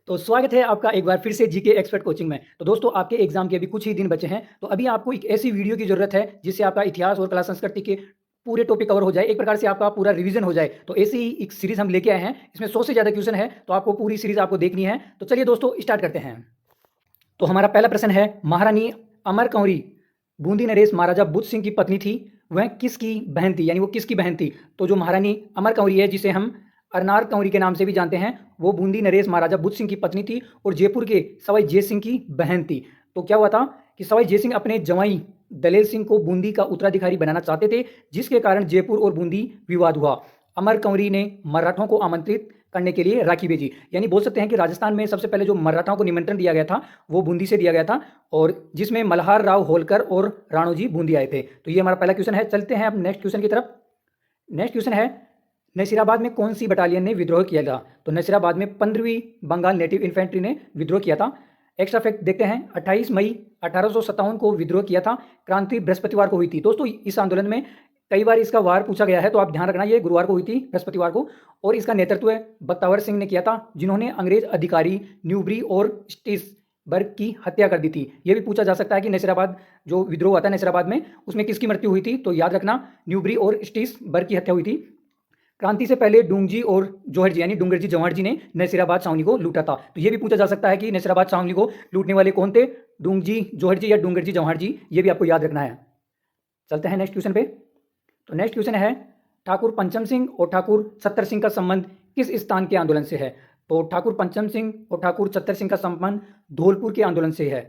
तो स्वागत है आपका एक बार फिर से जीके एक्सपर्ट कोचिंग में। तो दोस्तों आपके एग्जाम के अभी कुछ ही दिन बचे हैं, तो अभी आपको एक ऐसी वीडियो की ज़रूरत है जिससे आपका इतिहास और कला संस्कृति के पूरे टॉपिक कवर हो जाए, एक प्रकार से आपका पूरा रिवीजन हो जाए। तो ऐसी ही एक सीरीज़ हम लेके आए हैं, इसमें 100 से ज़्यादा क्वेश्चन है, तो आपको पूरी सीरीज़ आपको देखनी है। तो चलिए दोस्तों स्टार्ट करते हैं। तो हमारा पहला प्रश्न है, महारानी अमर कंवरी बूंदी नरेश महाराजा बुद्ध सिंह की पत्नी थी, वह किसकी बहन थी, यानी वो किसकी बहन थी। तो जो महारानी अमर कंवरी है, जिसे हम अरनार कंवरी के नाम से भी जानते हैं, वो बूंदी नरेश महाराजा बुद्ध सिंह की पत्नी थी और जयपुर के सवाई जय सिंह की बहन थी। तो क्या हुआ था कि सवाई जय सिंह अपने जवाई दलेल सिंह को बूंदी का उत्तराधिकारी बनाना चाहते थे, जिसके कारण जयपुर और बूंदी विवाद हुआ। अमर कंवरी ने मराठों को आमंत्रित करने के लिए राखी भेजी, यानी बोल सकते हैं कि राजस्थान में सबसे पहले जो मराठाओं को निमंत्रण दिया गया था वो बूंदी से दिया गया था, और जिसमें मल्हार राव होलकर और राणोजी बूंदी आए थे। तो ये हमारा पहला क्वेश्चन है। चलते हैं अब नेक्स्ट क्वेश्चन की तरफ। नेक्स्ट क्वेश्चन है, नसीराबाद में कौन सी बटालियन ने विद्रोह किया था। तो नसीराबाद में 15वीं बंगाल नेटिव इन्फेंट्री ने विद्रोह किया था। एक्स्ट्रा फैक्ट देखते हैं, 28 मई 1857 को विद्रोह किया था। क्रांति बृहस्पतिवार को हुई थी। दोस्तों इस आंदोलन में कई बार इसका वार पूछा गया है, तो आप ध्यान रखना, ये गुरुवार को हुई थी, बृहस्पतिवार को, और इसका नेतृत्व बख्तावर सिंह ने किया था, जिन्होंने अंग्रेज अधिकारी न्यूबरी और स्टिसबर्ग की हत्या कर दी थी। ये भी पूछा जा सकता है कि नसीराबाद जो विद्रोह हुआ था नसीराबाद में, उसमें किसकी मृत्यु हुई थी। तो याद रखना, न्यूबरी और स्टिसबर्ग की हत्या हुई थी। क्रांति से पहले डूंगजी और जौहर जी यानी डूंगरजी जौहर जी ने नसीराबाद छावनी को लूटा था। तो ये भी पूछा जा सकता है कि नसीराबाद छावनी को लूटने वाले कौन थे, डूंगजी जौहर जी या डूंगरजी जौहर जी, ये भी आपको याद रखना है। चलते हैं नेक्स्ट क्वेश्चन पे। तो नेक्स्ट क्वेश्चन है, ठाकुर पंचम सिंह और ठाकुर छत्तर सिंह का संबंध किस स्थान के आंदोलन से है। तो ठाकुर पंचम सिंह और ठाकुर छत्तर सिंह का संबंध धौलपुर के आंदोलन से है।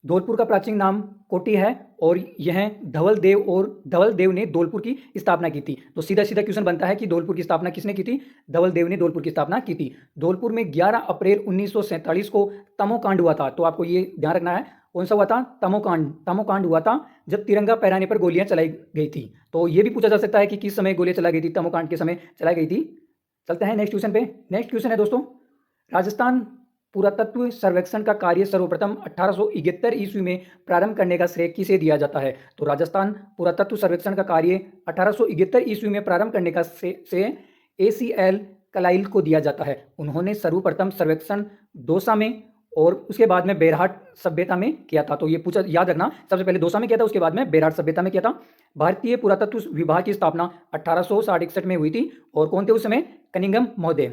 धौलपुर का प्राचीन नाम कोटी है, और यह धवल देव ने धौलपुर की स्थापना की थी। तो सीधा सीधा क्वेश्चन बनता है कि धौलपुर की स्थापना किसने की थी। धवल देव ने धौलपुर की स्थापना की थी। धौलपुर में 11 अप्रैल 1947 को तमोकांड हुआ था। तो आपको ये ध्यान रखना है, कौन सा हुआ था, तमोकांड हुआ था, जब तिरंगा फहराने पर गोलियां चलाई गई थी। तो ये भी पूछा जा सकता है कि किस समय गोलियां चलाई गई थी, तमोकांड के समय चलाई गई थी। चलते हैं नेक्स्ट क्वेश्चन पे। नेक्स्ट क्वेश्चन है दोस्तों, राजस्थान पुरातत्व सर्वेक्षण का कार्य सर्वप्रथम 1871 ईस्वी में प्रारंभ करने का श्रेय किसे दिया जाता है। तो राजस्थान पुरातत्व सर्वेक्षण का कार्य 1871 ईस्वी में प्रारंभ करने का श्रेय ACL कलाइल को दिया जाता है। उन्होंने सर्वप्रथम सर्वेक्षण दौसा में और उसके बाद में बेरहाट सभ्यता में किया था। तो ये पूछा, याद रखना, सबसे पहले दौसा में किया था, उसके बाद में बेरहाट सभ्यता में किया था। भारतीय पुरातत्व विभाग की स्थापना 1861 में हुई थी, और कौन थे उस समय, कनिंघम महोदय।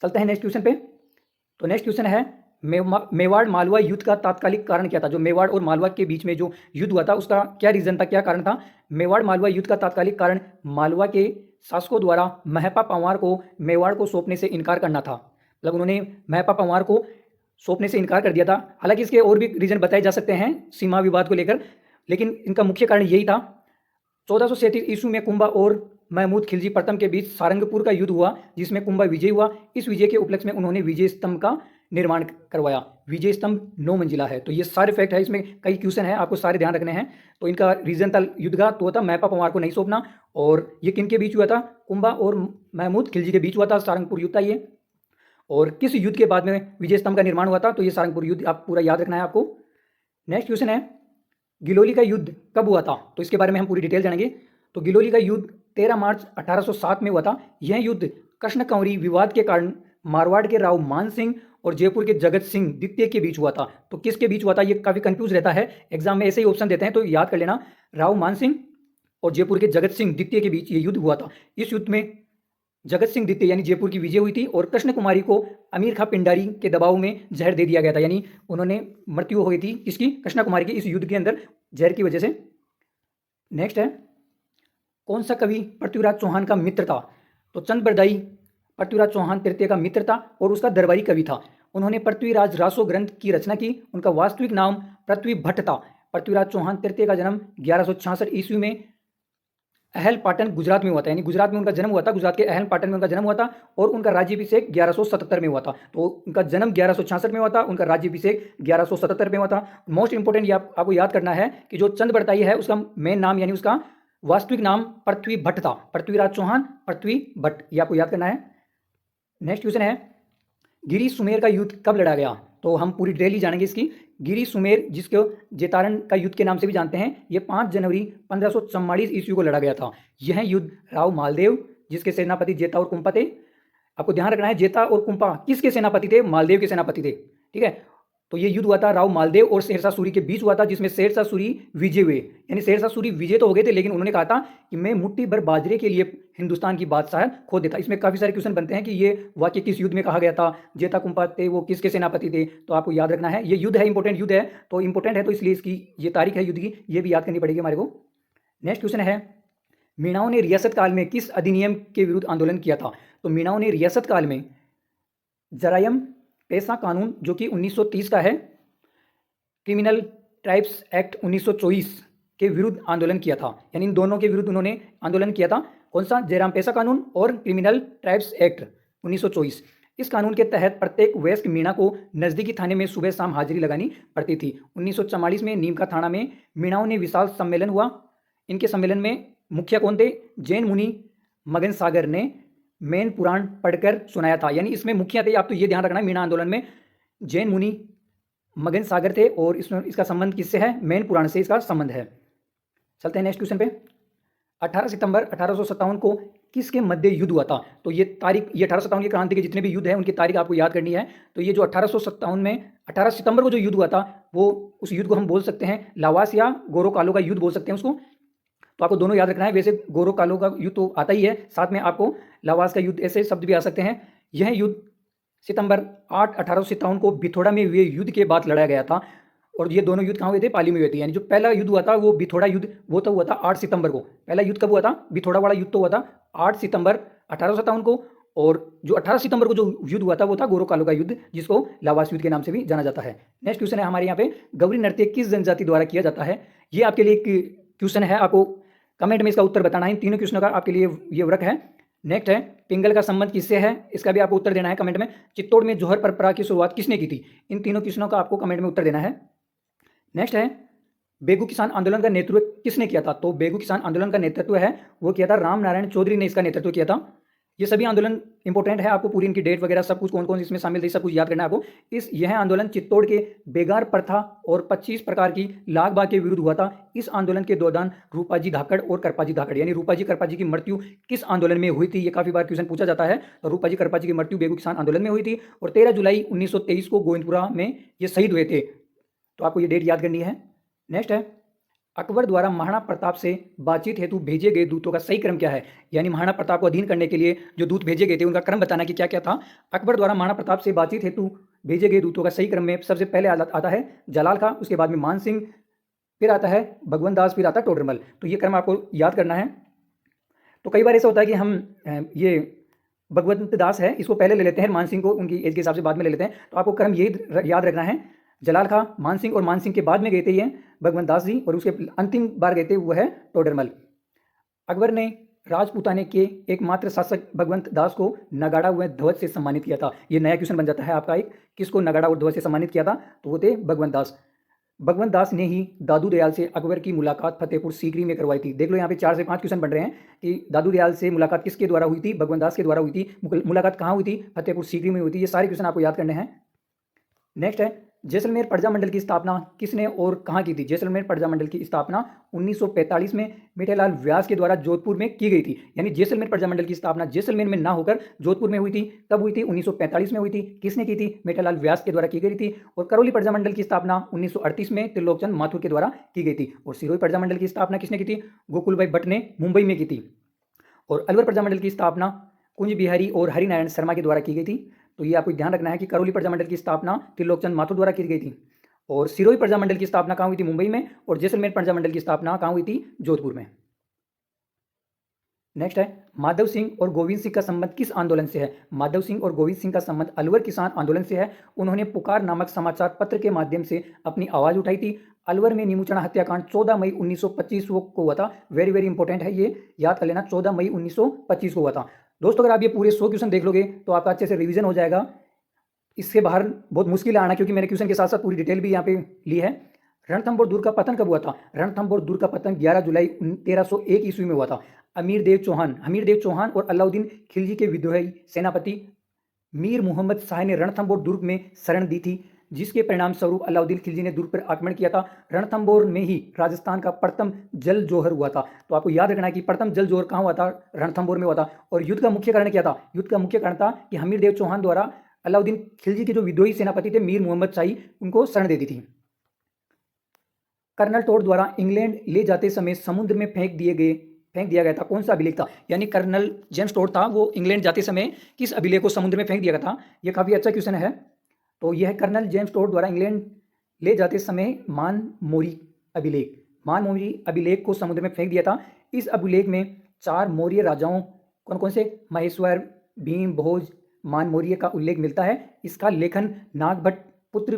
चलते हैं नेक्स्ट क्वेश्चन पे। तो नेक्स्ट क्वेश्चन है, मेवाड़ मालवा युद्ध का तात्कालिक कारण क्या था। जो मेवाड़ और मालवा के बीच में जो युद्ध हुआ था, उसका क्या रीजन था, क्या कारण था। मेवाड़ मालवा युद्ध का तात्कालिक कारण मालवा के शासकों द्वारा महपा पंवार को मेवाड़ को सौंपने से इनकार करना था। मतलब उन्होंने महपा पंवार को सौंपने से इनकार कर दिया था। हालांकि इसके और भी रीजन बताए जा सकते हैं सीमा विवाद को लेकर, लेकिन इनका मुख्य कारण यही था। 1437 ईस्वी में कुंभा और महमूद खिलजी प्रथम के बीच सारंगपुर का युद्ध हुआ, जिसमें कुंभा विजय हुआ। इस विजय के उपलक्ष्य में उन्होंने विजय स्तंभ का निर्माण करवाया। विजय स्तंभ 9 मंजिला है। तो ये सारे फैक्ट है, इसमें कई क्वेश्चन है, आपको सारे ध्यान रखने हैं। तो इनका रीजन था युद्ध का, तो था महपा पंवार को नहीं सौंपना, और ये किन के बीच हुआ था, कुंभा और महमूद खिलजी के बीच हुआ था, सारंगपुर युद्ध था ये। और किस युद्ध के बाद में विजय स्तंभ का निर्माण हुआ था, तो ये सारंगपुर युद्ध, आप पूरा याद रखना है आपको। नेक्स्ट क्वेश्चन है, गिलोली का युद्ध कब हुआ था। तो इसके बारे में हम पूरी डिटेल जानेंगे। तो गिलोली का युद्ध 13 मार्च 1807 में हुआ था। यह युद्ध कृष्ण कंवरी विवाद के कारण मारवाड़ के राव मान सिंह और जयपुर के जगत सिंह द्वितीय के बीच हुआ था। तो किसके बीच हुआ था, ये काफी कंफ्यूज रहता है, एग्जाम में ऐसे ही ऑप्शन देते हैं, तो याद कर लेना, राव मान सिंह और जयपुर के जगत सिंह द्वितीय के बीच ये युद्ध हुआ था। इस युद्ध में जगत सिंह द्वितीय यानी जयपुर की विजय हुई थी, और कृष्ण कुमारी को अमीर खां पिंडारी के दबाव में जहर दे दिया गया था, यानी उन्होंने मृत्यु हो गई थी इसकी, कृष्ण कुमारी की, इस युद्ध के अंदर जहर की वजह से। नेक्स्ट है, कौन सा कवि पृथ्वीराज चौहान का मित्र था। तो चंद बरदाई पृथ्वीराज चौहान तृतीय का मित्र था, और उसका दरबारी कवि था। उन्होंने पृथ्वीराज रासो ग्रंथ की रचना की। उनका वास्तविक नाम पृथ्वी भट्ट था। पृथ्वीराज चौहान तृतीय का जन्म 1166 ईस्वी में अहल पाटन गुजरात में हुआ था, यानी गुजरात में उनका जन्म हुआ था, गुजरात के अहल पाटन में उनका जन्म हुआ था, और उनका राज्याभिषेक 1177 में हुआ था। तो उनका जन्म 1166 में हुआ था, उनका राज्याभिषेक 1177 में हुआ था। मोस्ट इंपोर्टेंट ये आपको याद करना है कि जो चंद बरताई है, उसका मेन नाम यानी उसका वास्तविक नाम पृथ्वी भट्ट था। पृथ्वीराज चौहान, पृथ्वी भट्ट, ये आपको याद करना है। नेक्स्ट क्वेश्चन है, गिरी सुमेर का युद्ध कब लड़ा गया। तो हम पूरी डिटेल ही जानेंगे इसकी। गिरी सुमेर, जिसको जेतारन का युद्ध के नाम से भी जानते हैं, ये 5 जनवरी 1544 ईस्वी को लड़ा गया था। यह युद्ध राव मालदेव, जिसके सेनापति जेता और कुंपा थे, आपको ध्यान रखना है जेता और कुंपा किसके सेनापति थे? मालदेव के सेनापति थे। ठीक है, तो ये युद्ध हुआ था राव मालदेव और शेरशाह सूरी के बीच हुआ था, जिसमें शेरशाह सूरी विजय हुए। यानी शेरशाह सूरी विजय तो हो गए थे, लेकिन उन्होंने कहा था कि मैं मुट्ठी भर बाजरे के लिए हिंदुस्तान की बादशाह खो देता। इसमें काफी सारे क्वेश्चन बनते हैं कि ये वाक्य किस युद्ध में कहा गया था, जेता कुंपा थे वो किसके सेनापति थे, तो आपको याद रखना है। ये युद्ध है, इंपॉर्टेंट युद्ध है, तो इंपॉर्टेंट है तो इसलिए इसकी ये तारीख है युद्ध की, ये भी याद करनी पड़ेगी हमारे को। नेक्स्ट क्वेश्चन है, मीणाओं ने रियासत काल में किस अधिनियम के विरुद्ध आंदोलन किया था? तो मीणाओं ने रियासत काल में जरायम पेशा कानून जो कि 1930 का है, क्रिमिनल ट्राइब्स एक्ट 1924 के विरुद्ध आंदोलन किया था। यानी इन दोनों के विरुद्ध उन्होंने आंदोलन किया था। कौन सा? जयराम पेशा कानून और क्रिमिनल ट्राइब्स एक्ट 1924। इस कानून के तहत प्रत्येक वयस्क मीणा को नजदीकी थाने में सुबह शाम हाजिरी लगानी पड़ती थी। 1944 में नीम का थाना में मीणाओं ने विशाल सम्मेलन हुआ। इनके सम्मेलन में मुखिया कौन थे? जैन मुनि मगन सागर ने मेन पुराण पढ़कर सुनाया था। यानी इसमें मुखिया थे, आप तो ये ध्यान रखना है, मीणा आंदोलन में जैन मुनि मगन सागर थे और इसमें इसका संबंध किससे है? मेन पुराण से इसका संबंध है। चलते हैं नेक्स्ट क्वेश्चन पे। 18 सितंबर 1857 को किसके मध्य युद्ध हुआ था? तो ये तारीख, ये 1857 की क्रांति के जितने भी युद्ध हैं उनकी तारीख आपको याद करनी है। तो ये जो 1857 में 18 सितंबर को जो युद्ध हुआ था, वो उस युद्ध को हम बोल सकते हैं लावास या गोरो कालो का युद्ध बोल सकते हैं उसको। तो आपको दोनों याद रखना है। वैसे गोरो कालो का युद्ध तो आता ही है, साथ में आपको लावास का युद्ध, ऐसे शब्द भी आ सकते हैं। यह युद्ध सितंबर 8 1857 को बिथोड़ा में हुए युद्ध के बाद लड़ा गया था। और ये दोनों युद्ध कहाँ हुए थे? पाली में हुए थे। यानी जो पहला युद्ध हुआ था वो बिथोड़ा युद्ध, वो तो हुआ था 8 सितंबर को। पहला युद्ध कब हुआ था? बिथोड़ा वाला युद्ध तो हुआ था 8 सितंबर 1857 को। और जो 18 सितंबर को जो युद्ध हुआ था वो था गोरो कालो का युद्ध, जिसको लावास युद्ध के नाम से भी जाना जाता है। नेक्स्ट क्वेश्चन है हमारे यहाँ पे, गौरी नृत्य किस जनजाति द्वारा किया जाता है? ये आपके लिए एक क्वेश्चन है, आपको कमेंट में इसका उत्तर बताना है। इन तीनों क्वेश्चनों का आपके लिए ये वर्क है। नेक्स्ट है, पिंगल का संबंध किससे है? इसका भी आपको उत्तर देना है कमेंट में। चित्तौड़ में जौहर परंपरा की शुरुआत किसने की थी? इन तीनों क्वेश्चनों का आपको कमेंट में उत्तर देना है। नेक्स्ट है, बेगू किसान आंदोलन का नेतृत्व किसने किया था? तो बेगू किसान आंदोलन का नेतृत्व है वो किया था राम नारायण चौधरी ने, इसका नेतृत्व किया था। ये सभी आंदोलन इंपॉर्टेंट है, आपको पूरी इनकी डेट वगैरह सब कुछ, कौन कौन इसमें शामिल थे, सब कुछ याद करना है आपको। यह आंदोलन चित्तौड़ के बेगार प्रथा और 25 प्रकार की लाग बाग के विरुद्ध हुआ था। इस आंदोलन के दौरान रूपाजी धाकड़ और करपाजी धाकड़, यानी रूपाजी करपाजी की मृत्यु किस आंदोलन में हुई थी? ये काफी बार क्वेश्चन पूछा जाता है। तो रूपाजी करपाजी की मृत्यु बेगू किसान आंदोलन में हुई थी और 13 जुलाई 1923 को गोविंदपुरा में ये शहीद हुए थे। तो आपको ये डेट याद करनी है। नेक्स्ट है, अकबर द्वारा महाराणा प्रताप से बातचीत हेतु भेजे गए दूतों का सही क्रम क्या है? यानी महाराणा प्रताप को अधीन करने के लिए जो दूत भेजे गए थे उनका क्रम बताना कि क्या क्या था। अकबर द्वारा महाराणा प्रताप से बातचीत हेतु भेजे गए दूतों का सही क्रम में सबसे पहले आता है जलाल खां, उसके बाद में मान सिंह, फिर आता है भगवंत दास, फिर आता है टोडरमल। तो ये क्रम आपको याद करना है। तो कई बार ऐसा होता है कि हम ये भगवंत दास है इसको पहले ले लेते हैं, मान सिंह को उनकी एज के हिसाब से बाद में ले लेते हैं। तो आपको क्रम ये याद रखना है, जलाल खां, मान सिंह, और मान सिंह के बाद में गए थे ये भगवंत दास जी, और उसके अंतिम बार गए थे वो है टोडरमल। अकबर ने राजपूताने के एकमात्र शासक भगवंत दास को नगाड़ा व ध्वज से सम्मानित किया था। ये नया क्वेश्चन बन जाता है आपका एक, किसको नगाड़ा और ध्वज से सम्मानित किया था? तो वो थे भगवंत दास। भगवंत दास ने ही दादू दयाल से अकबर की मुलाकात फतेहपुर सीकरी में करवाई थी। देख लो यहाँ पे 4 से 5 क्वेश्चन बन रहे हैं कि दादू दयाल से मुलाकात किसके द्वारा हुई थी? भगवंत दास के द्वारा हुई थी। मुलाकात कहाँ हुई थी? फतेहपुर सीकरी में हुई थी। ये सारे क्वेश्चन आपको याद करने हैं। नेक्स्ट है, जैसलमेर प्रजामंडल की स्थापना किसने और कहाँ की थी? जैसलमेर प्रजामंडल की स्थापना 1945 में मीठेलाल व्यास के द्वारा जोधपुर में की गई थी। यानी जैसलमेर प्रजामंडल की स्थापना जैसलमेर में ना होकर जोधपुर में हुई थी। कब हुई थी? 1945 में हुई थी। किसने की थी? मीठेलाल व्यास के द्वारा की गई थी। और करौली प्रजामंडल की स्थापना 1938 में त्रिलोकचंद माथुर के द्वारा की गई थी। और सिरोही प्रजामंडल की स्थापना किसने की थी? गोकुलभाई भट्ट ने मुंबई में की थी। और अलवर प्रजामंडल की स्थापना कुंज बिहारी और हरिनारायण शर्मा के द्वारा की गई थी। तो ये आपको ध्यान रखना है कि करौली प्रजामंडल की स्थापना त्रिलोकचंद माथुर द्वारा की गई थी। और सिरोही प्रजामंडल की स्थापना कहाँ हुई थी? मुंबई में। और जैसलमेर प्रजामंडल की स्थापना कहाँ हुई थी? जोधपुर में। नेक्स्ट है, माधव सिंह और गोविंद सिंह का संबंध किस आंदोलन से है? माधव सिंह और गोविंद सिंह का संबंध अलवर किसान आंदोलन से है। उन्होंने पुकार नामक समाचार पत्र के माध्यम से अपनी आवाज उठाई थी। अलवर में नीमूचना हत्याकांड 14 मई 1925 को हुआ था। वेरी वेरी इंपॉर्टेंट है, ये याद कर लेना, 14 मई 1925 को हुआ था। दोस्तों अगर आप ये पूरे 100 क्वेश्चन देख लोगे तो आपका अच्छे से रिवीजन हो जाएगा। इससे बाहर बहुत मुश्किल है आना, क्योंकि मैंने क्वेश्चन के साथ साथ पूरी डिटेल भी यहाँ पे ली है। रणथंभौर दुर्ग का पतन कब हुआ था? रणथंभौर दुर्ग का पतन 11 जुलाई 1301 ईस्वी में हुआ था। हमीर देव चौहान और अलाउद्दीन खिलजी के विद्रोही सेनापति मीर मोहम्मद शाह ने रणथंभौर दुर्ग में शरण दी थी। जिसके परिणाम स्वरूप अलाउद्दीन खिलजी ने दुर्ग पर आक्रमण किया था। रणथंबोर में ही राजस्थान का प्रथम जल जोहर हुआ था। तो आपको याद रखना है कि प्रथम जल जोहर कहाँ हुआ था? रणथंबोर में हुआ था। और युद्ध का मुख्य कारण क्या था? युद्ध का मुख्य कारण था कि हमीरदेव चौहान द्वारा अलाउद्दीन खिलजी के जो विद्रोही सेनापति थे मीर मोहम्मद शाही, उनको शरण दे दी थी। कर्नल टोड द्वारा इंग्लैंड ले जाते समय समुद्र में फेंक दिया गया था। कौन सा अभिलेख था? यानी कर्नल जेम्स टोड था, वो इंग्लैंड जाते समय किस अभिलेख को समुद्र में फेंक दिया गया था? ये काफी अच्छा क्वेश्चन है। तो यह कर्नल जेम्स टोड द्वारा इंग्लैंड ले जाते समय मानमोरी अभिलेख को समुद्र में फेंक दिया था। इस अभिलेख में 4 मौर्य राजाओं, कौन कौन से? महेश्वर, भीम, भोज, मानमौर्य का उल्लेख मिलता है। इसका लेखन नागभट्ट पुत्र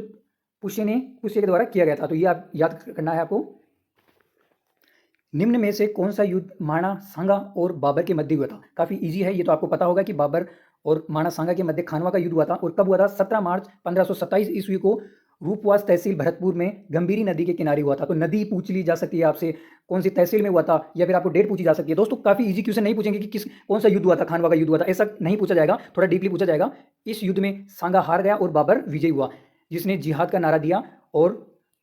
पुष्य के द्वारा किया गया था। तो ये आप याद करना है आपको। निम्न में से कौन सा युद्ध माणा सांगा और बाबर के मध्य हुआ था? काफी इजी है, ये तो आपको पता होगा कि बाबर और माणा सांगा के मध्य खानवा का युद्ध हुआ था। और कब हुआ था? 17 मार्च 1527 ईस्वी को रूपवास तहसील भरतपुर में गंभीरी नदी के किनारे हुआ था। तो नदी पूछ ली जा सकती है आपसे, कौन सी तहसील में हुआ था, या फिर आपको डेट पूछी जा सकती है। दोस्तों काफी इजी क्वेश्चन नहीं पूछेंगे कि कौन सा युद्ध हुआ था, खानवा का युद्ध हुआ था, ऐसा नहीं पूछा जाएगा, थोड़ा डीपली पूछा जाएगा। इस युद्ध में सांगा हार गया और बाबर विजयी हुआ, जिसने जिहाद का नारा दिया और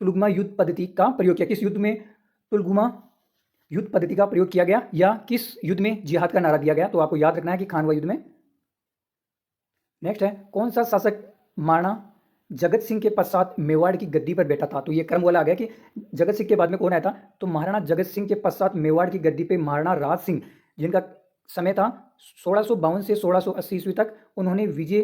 तुलगमा युद्ध पद्धति का प्रयोग किया। किस युद्ध में तुलगमा युद्ध पद्धति का प्रयोग किया गया, या किस युद्ध में जिहाद का नारा दिया गया? तो आपको याद रखना है कि खानवा युद्ध में। नेक्स्ट है, कौन सा शासक महाराणा जगत सिंह के पश्चात मेवाड़ की गद्दी पर बैठा था? तो ये क्रम वाला आ गया कि जगत सिंह के बाद में कौन आया था? तो महाराणा जगत सिंह के पश्चात मेवाड़ की गद्दी पे महाराणा राज सिंह, जिनका समय था 1652 से 1680 ईस्वी तक। उन्होंने विजय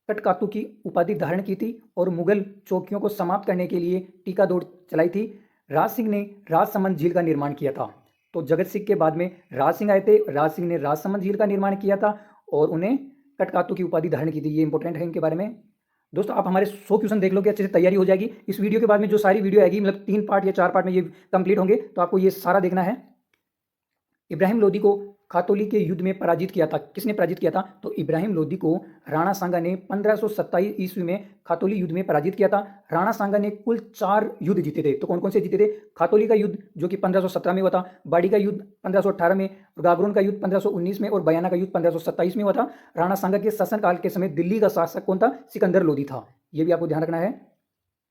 कटकातु की उपाधि धारण की थी और मुगल चौकियों को समाप्त करने के लिए टीका दौड़ चलाई थी। राज सिंह ने राजसमंद झील का निर्माण किया था। तो जगत सिंह के बाद में राज सिंह आए थे। राज सिंह ने राजसमंद झील का निर्माण किया था और उन्हें कटकातु की उपाधि धारण की थी। ये इंपॉर्टेंट है इनके बारे में। दोस्तों आप हमारे 100 क्वेश्चन देख लोगे, अच्छे से तैयारी हो जाएगी। इस वीडियो के बाद में जो सारी वीडियो आएगी, मतलब 3 पार्ट या 4 पार्ट में ये कंप्लीट होंगे, तो आपको ये सारा देखना है। इब्राहिम लोदी को खातौली के युद्ध में पराजित किया था। किसने पराजित किया था? तो इब्राहिम लोदी को राणा सांगा ने 1527 ईस्वी में खातौली युद्ध में पराजित किया था। राणा सांगा ने कुल 4 युद्ध जीते थे। तो कौन कौन से जीते थे? खातौली का युद्ध जो कि 1517 में हुआ था, बाड़ी का युद्ध 1518 में, गागरोन का युद्ध 1519 में और बयाना का युद्ध 1527 में हुआ था। राणा सांगा के शासनकाल के समय दिल्ली का शासक कौन था? सिकंदर लोदी था। यह भी आपको ध्यान रखना है।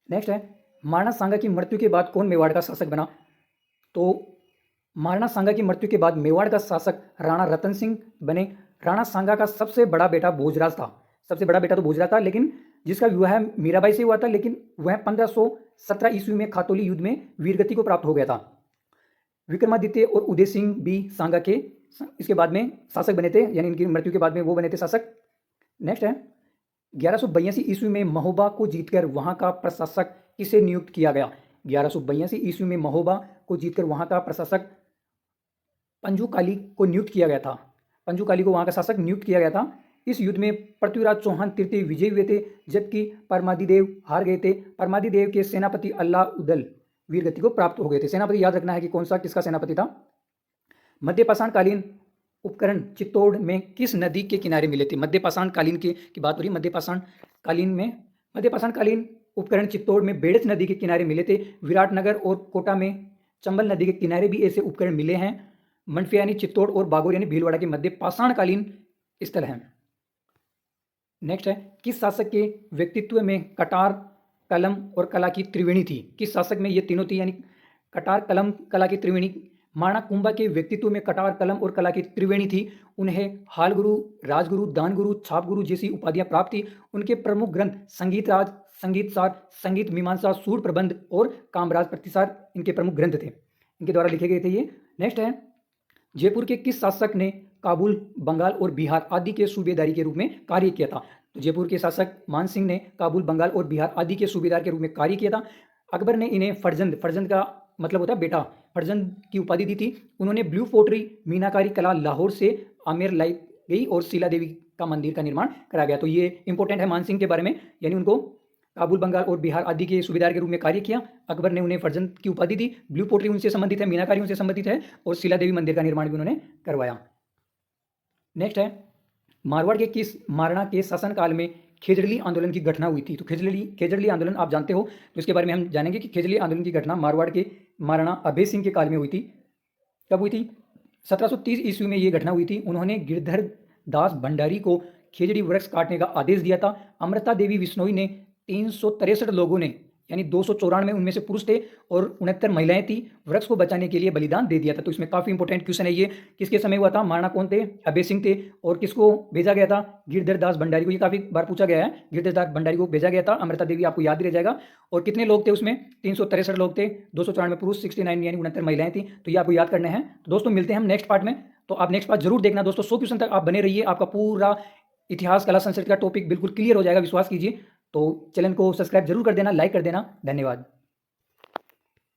नेक्स्ट है, महाराणा सांगा की मृत्यु के बाद कौन मेवाड़ का शासक बना? तो महाराणा सांगा की मृत्यु के बाद मेवाड़ का शासक राणा रतन सिंह बने। राणा सांगा का सबसे बड़ा बेटा भोजराज था। सबसे बड़ा बेटा तो भोजराज था, लेकिन जिसका विवाह मीराबाई से हुआ था, लेकिन वह 1517 ईस्वी में खातौली युद्ध में वीरगति को प्राप्त हो गया था। विक्रमादित्य और उदय सिंह भी सांगा के इसके बाद में शासक बने थे, यानी इनकी मृत्यु के बाद में वो बने थे शासक। नेक्स्ट है, 1182 ईस्वी में महोबा को जीतकर वहां का प्रशासक किसे नियुक्त किया गया? 1182 ईस्वी में महोबा को जीतकर वहां का प्रशासक पंजुकाली को नियुक्त किया गया था। पंजुकाली को वहां का शासक नियुक्त किया गया था। इस युद्ध में पृथ्वीराज चौहान तृतीय विजयी हुए थे, जबकि परमादिदेव हार गए थे। परमादिदेव के सेनापति अल्लाह उदल वीरगति को प्राप्त हो गए थे। सेनापति याद रखना है कि कौन सा, किसका सेनापति था? मध्यपाषाणकालीन उपकरण चित्तौड़ में किस नदी के किनारे मिले थे? मध्यपाषाणकालीन की बात हो रही। मध्यपाषाणकालीन उपकरण चित्तौड़ में बेड़च नदी के किनारे मिले थे। विराटनगर और कोटा में चंबल नदी के किनारे भी ऐसे उपकरण मिले हैं। मंडफे यानी चित्तौड़ और बागोर यानी भीलवाड़ा के मध्य पाषाणकालीन स्थल हैं। नेक्स्ट है, किस शासक के व्यक्तित्व में कटार, कलम और कला की त्रिवेणी थी? किस शासक में ये तीनों थी, यानी कटार, कलम, कला की त्रिवेणी? महाराणा कुंभा के व्यक्तित्व में कटार, कलम और कला की त्रिवेणी थी। उन्हें हालगुरु, राजगुरु, दानगुरु, छापगुरु जैसी उपाधियां प्राप्त थी। उनके प्रमुख ग्रंथ संगीत राज, संगीत सार, संगीत मीमांसा, सूर प्रबंध और कामराज प्रतिसार इनके प्रमुख ग्रंथ थे, इनके द्वारा लिखे गए थे ये। नेक्स्ट है, जयपुर के किस शासक ने काबुल, बंगाल और बिहार आदि के सूबेदारी के रूप में कार्य किया था? तो जयपुर के शासक मान सिंह ने काबुल, बंगाल और बिहार आदि के सूबेदार के रूप में कार्य किया था। अकबर ने इन्हें फर्जंद, फर्जंद का मतलब होता है बेटा, फर्जंद की उपाधि दी थी। उन्होंने ब्लू पोट्री, मीनाकारी कला लाहौर से आमेर लाई गई और शीला देवी का मंदिर का निर्माण कराया गया। तो ये इंपॉर्टेंट है मान सिंह के बारे में, यानी उनको काबुल, बंगाल और बिहार आदि के सूबेदार के रूप में कार्य किया। अकबर ने उन्हें फर्जंद की उपाधि दी। ब्लू पोट्री उनसे संबंधित है, मीनाकारी उनसे संबंधित है और शीला देवी मंदिर का निर्माण भी उन्होंने करवाया। नेक्स्ट है, मारवाड़ के किस महाराणा के शासनकाल में खेजड़ली आंदोलन की घटना हुई थी? तो खेजड़ली आंदोलन आप जानते हो, तो इसके बारे में हम जानेंगे कि खेजड़ली आंदोलन की घटना मारवाड़ के महाराणा अभय सिंह के काल में हुई थी। कब हुई थी? 1730 ईस्वी में ये घटना हुई थी। उन्होंने गिरधर दास भंडारी को खेजड़ी वृक्ष काटने का आदेश दिया था। अमृता देवी बिश्नोई ने 363 लोगों ने, यानी 294 उनमें से पुरुष थे और 69 महिलाएं थी, वृक्ष को बचाने के लिए बलिदान दे दिया था। तो इसमें काफ़ी इंपॉर्टेंट क्वेश्चन है ये, किसके समय हुआ था? महाराणा कौन थे? अभय सिंह थे। और किसको भेजा गया था? गिरधर दास भंडारी को। ये काफ़ी बार पूछा गया है, गिरधर दास भंडारी को भेजा गया था। अमृता देवी आपको याद ही रह जाएगा। और कितने लोग थे उसमें? 363 लोग थे, 294 पुरुष, 69 यानी 69 महिलाएं थी। तो ये आपको याद करना है। तो दोस्तों मिलते हैं हम नेक्स्ट पार्ट में, तो आप नेक्स्ट पार्ट जरूर देखना दोस्तों। 100 क्वेश्चन तक आप बने रहिए, आपका पूरा इतिहास, कला, संस्कृति का टॉपिक बिल्कुल क्लियर हो जाएगा, विश्वास कीजिए। तो चैनल को सब्सक्राइब जरूर कर देना, लाइक कर देना। धन्यवाद।